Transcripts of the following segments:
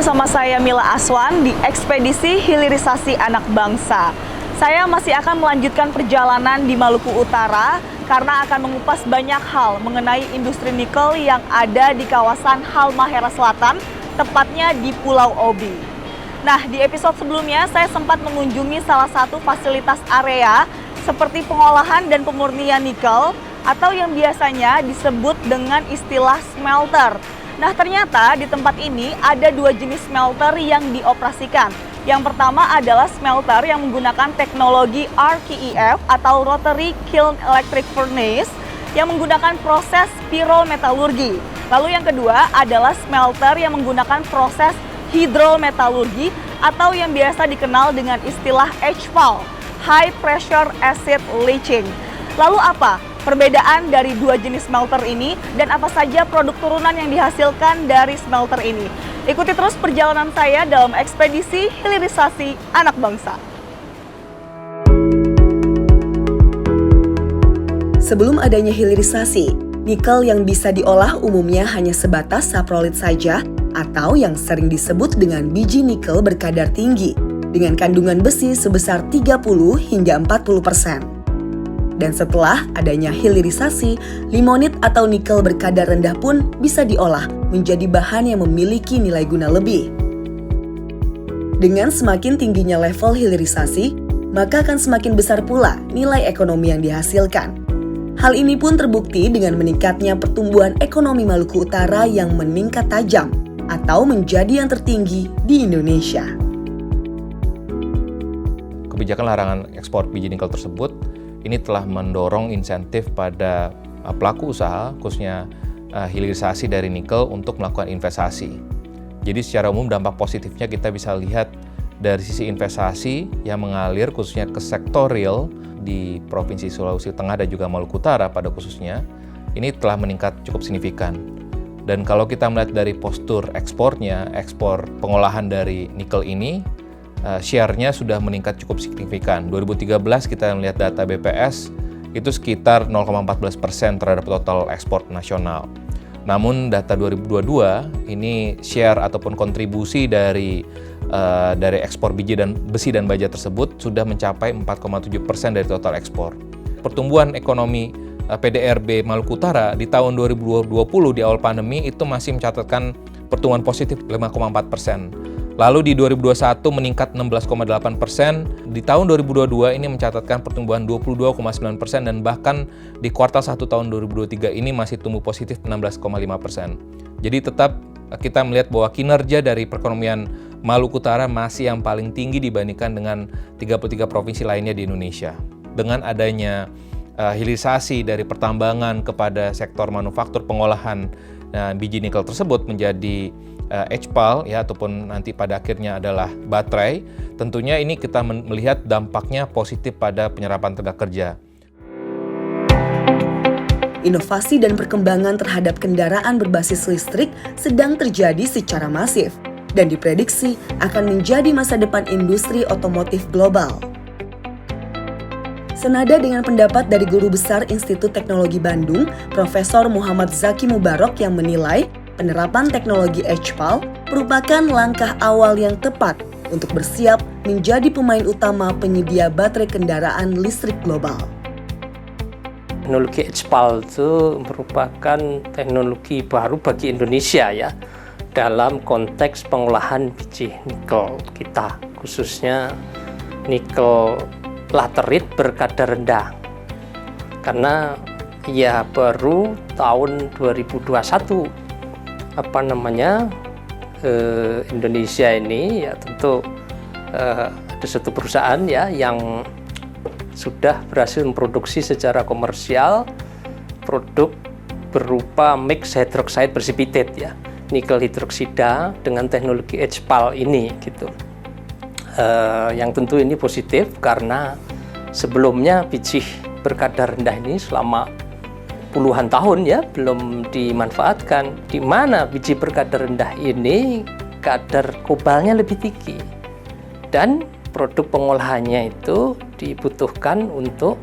bersama saya Mila Aswan di Ekspedisi Hilirisasi Anak Bangsa. Saya masih akan melanjutkan perjalanan di Maluku Utara karena akan mengupas banyak hal mengenai industri nikel yang ada di kawasan Halmahera Selatan, tepatnya di Pulau Obi. Nah, di episode sebelumnya saya sempat mengunjungi salah satu fasilitas area seperti pengolahan dan pemurnian nikel atau yang biasanya disebut dengan istilah smelter. Nah, ternyata di tempat ini ada dua jenis smelter yang dioperasikan. Yang pertama adalah smelter yang menggunakan teknologi RKEF atau Rotary Kiln Electric Furnace yang menggunakan proses pirometalurgi. Lalu yang kedua adalah smelter yang menggunakan proses hidrometalurgi atau yang biasa dikenal dengan istilah HPAL, High Pressure Acid Leaching. Lalu apa perbedaan dari dua jenis smelter ini dan apa saja produk turunan yang dihasilkan dari smelter ini? Ikuti terus perjalanan saya dalam ekspedisi hilirisasi anak bangsa. Sebelum adanya hilirisasi, nikel yang bisa diolah umumnya hanya sebatas saprolit saja atau yang sering disebut dengan biji nikel berkadar tinggi dengan kandungan besi sebesar 30 hingga 40%. Dan setelah adanya hilirisasi, limonit atau nikel berkadar rendah pun bisa diolah menjadi bahan yang memiliki nilai guna lebih. Dengan semakin tingginya level hilirisasi, maka akan semakin besar pula nilai ekonomi yang dihasilkan. Hal ini pun terbukti dengan meningkatnya pertumbuhan ekonomi Maluku Utara yang meningkat tajam atau menjadi yang tertinggi di Indonesia. Kebijakan larangan ekspor biji nikel tersebut ini telah mendorong insentif pada pelaku usaha, khususnya hilirisasi dari nikel untuk melakukan investasi. Jadi secara umum dampak positifnya kita bisa lihat dari sisi investasi yang mengalir khususnya ke sektor real di Provinsi Sulawesi Tengah dan juga Maluku Utara pada khususnya, ini telah meningkat cukup signifikan. Dan kalau kita melihat dari postur ekspornya, ekspor pengolahan dari nikel ini, share-nya sudah meningkat cukup signifikan. 2013 kita melihat data BPS itu sekitar 0,14% terhadap total ekspor nasional. Namun data 2022 ini share ataupun kontribusi dari ekspor besi dan baja tersebut sudah mencapai 4,7% dari total ekspor. Pertumbuhan ekonomi PDRB Maluku Utara di tahun 2020 di awal pandemi itu masih mencatatkan pertumbuhan positif 5,4%. Lalu di 2021 meningkat 16,8%, di tahun 2022 ini mencatatkan pertumbuhan 22,9% dan bahkan di kuartal 1 tahun 2023 ini masih tumbuh positif 16,5%. Jadi tetap kita melihat bahwa kinerja dari perekonomian Maluku Utara masih yang paling tinggi dibandingkan dengan 33 provinsi lainnya di Indonesia. Dengan adanya hilirisasi dari pertambangan kepada sektor manufaktur pengolahan biji nikel tersebut menjadi HPAL ya ataupun nanti pada akhirnya adalah baterai, tentunya ini kita melihat dampaknya positif pada penyerapan tenaga kerja. Inovasi dan perkembangan terhadap kendaraan berbasis listrik sedang terjadi secara masif dan diprediksi akan menjadi masa depan industri otomotif global. Senada dengan pendapat dari Guru Besar Institut Teknologi Bandung, Profesor Muhammad Zaki Mubarok yang menilai penerapan teknologi HPAL merupakan langkah awal yang tepat untuk bersiap menjadi pemain utama penyedia baterai kendaraan listrik global. Teknologi HPAL itu merupakan teknologi baru bagi Indonesia ya, dalam konteks pengolahan biji nikel kita, khususnya nikel laterit berkadar rendah. Karena ya baru tahun 2021 Indonesia ini ya tentu ada satu perusahaan ya yang sudah berhasil memproduksi secara komersial produk berupa mixed hydroxide precipitate ya, nikel hidroksida dengan teknologi HPAL ini gitu. Yang tentu ini positif karena sebelumnya biji berkadar rendah ini selama puluhan tahun ya belum dimanfaatkan, di mana biji berkadar rendah ini kadar kobalnya lebih tinggi dan produk pengolahannya itu dibutuhkan untuk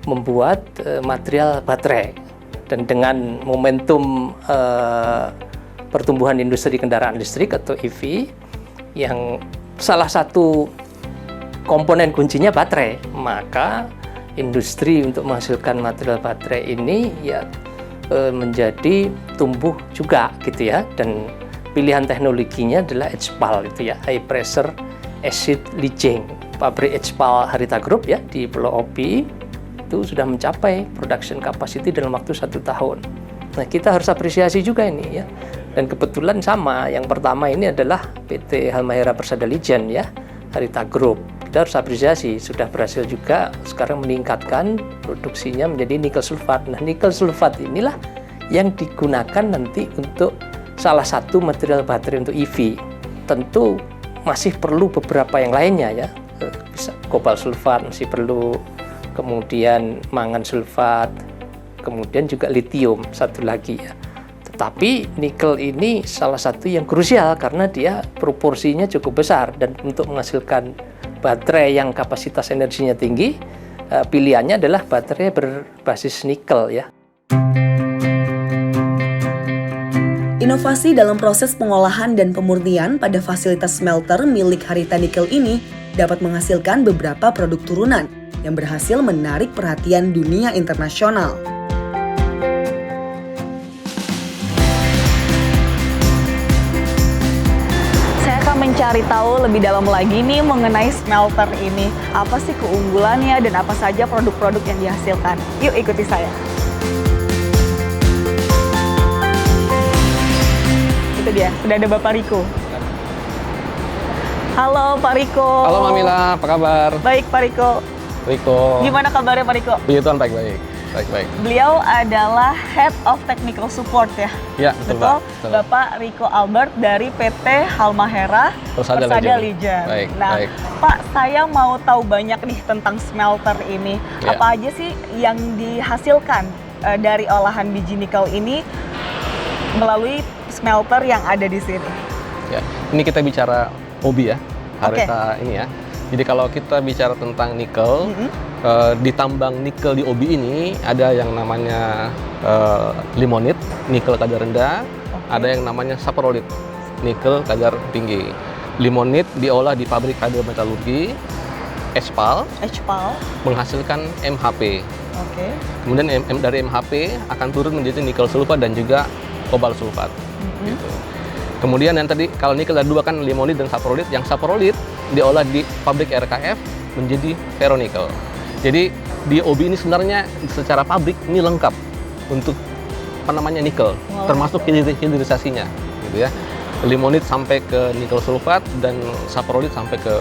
membuat material baterai. Dan dengan momentum pertumbuhan industri kendaraan listrik atau EV, yang salah satu komponen kuncinya baterai. Maka industri untuk menghasilkan material baterai ini ya menjadi tumbuh juga gitu ya, dan pilihan teknologinya adalah HPAL itu ya, high pressure acid leaching. Pabrik HPAL Haritha Group ya di Pulau Opi itu sudah mencapai production capacity dalam waktu 1 tahun. Nah, kita harus apresiasi juga ini ya. Dan kebetulan sama, yang pertama ini adalah PT Halmahera Persada Legend ya, Haritha Group. Kita harus apresiasi, sudah berhasil juga sekarang meningkatkan produksinya menjadi nikel sulfat. Nah, nikel sulfat inilah yang digunakan nanti untuk salah satu material baterai untuk EV. Tentu masih perlu beberapa yang lainnya ya, bisa kobalt sulfat masih perlu, kemudian mangan sulfat, kemudian juga litium satu lagi ya. Tetapi nikel ini salah satu yang krusial karena dia proporsinya cukup besar, dan untuk menghasilkan baterai yang kapasitas energinya tinggi, pilihannya adalah baterai berbasis nikel ya. Inovasi dalam proses pengolahan dan pemurnian pada fasilitas smelter milik Haritha Nikel ini dapat menghasilkan beberapa produk turunan yang berhasil menarik perhatian dunia internasional. Saya akan mencari tahu lebih dalam lagi nih mengenai smelter ini. Apa sih keunggulannya dan apa saja produk-produk yang dihasilkan? Yuk ikuti saya. Itu dia, sudah ada Bapak Riko. Halo Pak Riko. Halo Mamila, apa kabar? Baik Pak Riko. Riko. Gimana kabarnya Pak Riko? Puji Tuhan, baik-baik. Baik-baik. Beliau adalah Head of Technical Support ya? Ya, betul, Betul? Betul. Bapak Riko Albert dari PT Halmahera Persada Legend. Baik, Nah, baik. Pak, saya mau tahu banyak nih tentang smelter ini. Ya. Apa aja sih yang dihasilkan dari olahan biji nikel ini melalui smelter yang ada di sini? Ya, ini kita bicara hobi ya, Haritha ini ya. Jadi kalau kita bicara tentang nikel, di tambang nikel di Obi ini ada yang namanya limonit, nikel kadar rendah, ada yang namanya saprolite, nikel kadar tinggi. Limonit diolah di pabrik hidrometalurgi, HPAL menghasilkan MHP. Kemudian dari MHP akan turun menjadi nikel sulfat dan juga kobalt sulfat. Gitu. Kemudian yang tadi kalau nikel ada 2 kan, limonit dan saprolite. Yang saprolite diolah di pabrik RKF menjadi ferronikel. Jadi di Obi ini sebenarnya secara pabrik ini lengkap untuk nikel, termasuk hilirisasinya, gitu ya. Limonit sampai ke nikel sulfat dan saprolite sampai ke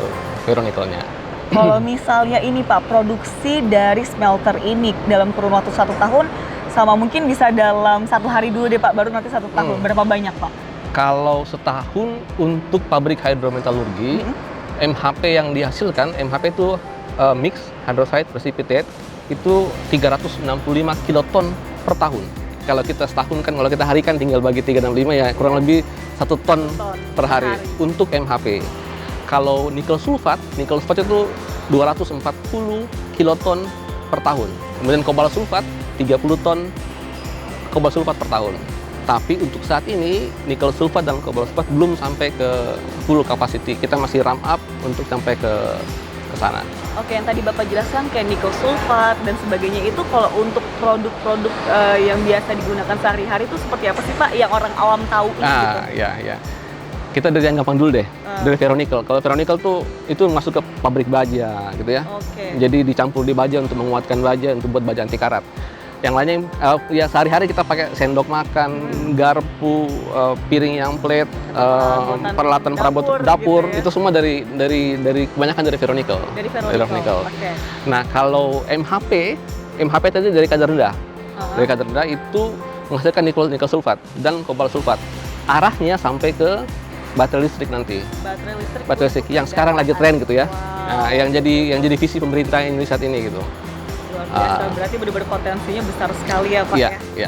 ferronikelnya. Kalau misalnya ini Pak, produksi dari smelter ini dalam kurun waktu 1 tahun, sama mungkin bisa dalam 1 hari dulu deh Pak, baru nanti 1 tahun. Berapa banyak Pak? Kalau setahun untuk pabrik hidrometalurgi, MHP yang dihasilkan, MHP itu mix hydroxide precipitate, itu 365 kiloton per tahun. Kalau kita setahun kan, kalau kita hari kan tinggal bagi 365 ya, kurang lebih 1 ton per hari untuk MHP. Kalau nikel sulfat itu 240 kiloton per tahun. Kemudian kobalt sulfat 30 ton kobalt sulfat per tahun. Tapi untuk saat ini nikel sulfat dan kobalt sulfat belum sampai ke full capacity. Kita masih ramp up untuk sampai ke sana. Oke, yang tadi Bapak jelaskan kayak nikel sulfat dan sebagainya itu, kalau untuk produk-produk yang biasa digunakan sehari-hari itu seperti apa sih Pak yang orang awam tahu gitu? Ya. Kita dari yang gampang dulu deh, dari ferronikel. Kalau ferronikel tuh itu masuk ke pabrik baja gitu ya. Jadi dicampur di baja untuk menguatkan baja, untuk buat baja anti karat. Yang lainnya ya sehari-hari kita pakai sendok makan, garpu, piring yang plate, peralatan perabot dapur gitu ya? Itu semua dari kebanyakan dari ferronikel. Dari ferronikel. Nah, kalau MHP tadi dari kadar rendah. Dari kadar rendah itu menghasilkan nikel sulfat dan kobalt sulfat. Arahnya sampai ke baterai listrik nanti. Baterai listrik yang sekarang lagi tren gitu ya. Nah, yang jadi visi pemerintah Indonesia saat ini gitu. Biasa, berarti benar-benar potensinya besar sekali ya Pak ya?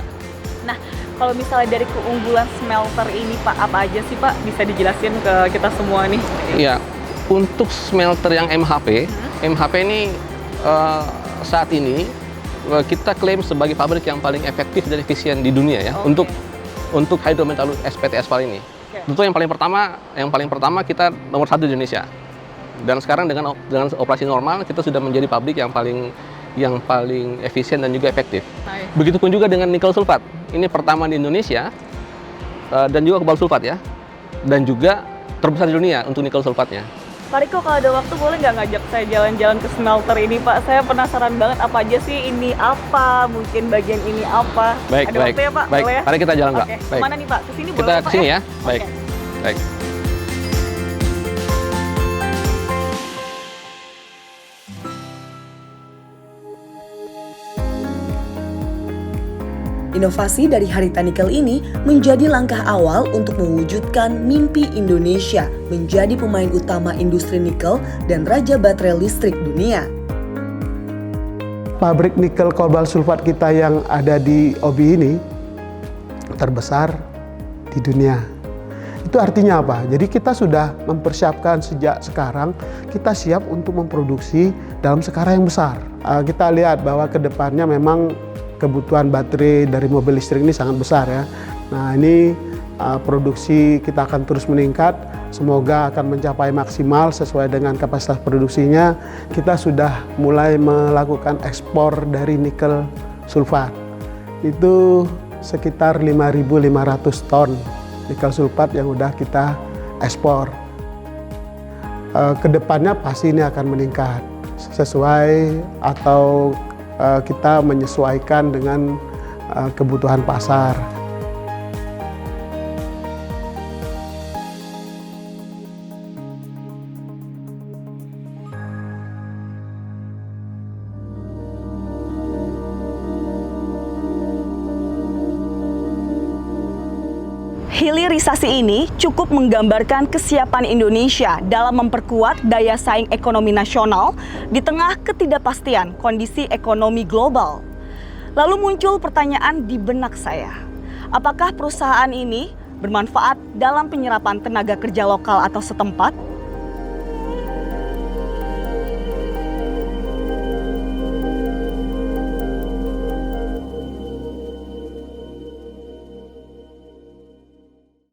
Nah, kalau misalnya dari keunggulan smelter ini Pak, apa aja sih Pak? Bisa dijelasin ke kita semua nih? Iya, untuk smelter yang MHP ini saat ini kita klaim sebagai pabrik yang paling efektif dan efisien di dunia ya, untuk untuk hydrometallurgy SPT Aspal ini. Tentu yang paling pertama kita nomor 1 di Indonesia. Dan sekarang dengan operasi normal kita sudah menjadi pabrik yang paling efisien dan juga efektif. Begitupun juga dengan nikel sulfat. Ini pertama di Indonesia dan juga kobalt sulfat ya. Dan juga terbesar di dunia untuk nikel sulfatnya. Pak Riko, kalau ada waktu boleh nggak ngajak saya jalan-jalan ke smelter ini, Pak? Saya penasaran banget apa aja sih ini apa, mungkin bagian ini apa. Ada waktu ya, Pak? Baik. Boleh ya? Mari kita jalan, Mbak. Oke. Baik. Kemana nih, Pak? Kesini boleh, Kita Pak, kesini ya. Baik. Oke. Baik. Inovasi dari Harita Nikel ini menjadi langkah awal untuk mewujudkan mimpi Indonesia menjadi pemain utama industri nikel dan raja baterai listrik dunia. Pabrik nikel kobalt sulfat kita yang ada di Obi ini terbesar di dunia. Itu artinya apa? Jadi kita sudah mempersiapkan sejak sekarang, kita siap untuk memproduksi dalam skala yang besar. Kita lihat bahwa ke depannya memang kebutuhan baterai dari mobil listrik ini sangat besar ya. Nah ini produksi kita akan terus meningkat, semoga akan mencapai maksimal sesuai dengan kapasitas produksinya. Kita sudah mulai melakukan ekspor dari nikel sulfat. Itu sekitar 5.500 ton nikel sulfat yang udah kita ekspor. Kedepannya pasti ini akan meningkat sesuai atau kita menyesuaikan dengan kebutuhan pasar. Hilirisasi ini cukup menggambarkan kesiapan Indonesia dalam memperkuat daya saing ekonomi nasional di tengah ketidakpastian kondisi ekonomi global. Lalu muncul pertanyaan di benak saya, apakah perusahaan ini bermanfaat dalam penyerapan tenaga kerja lokal atau setempat?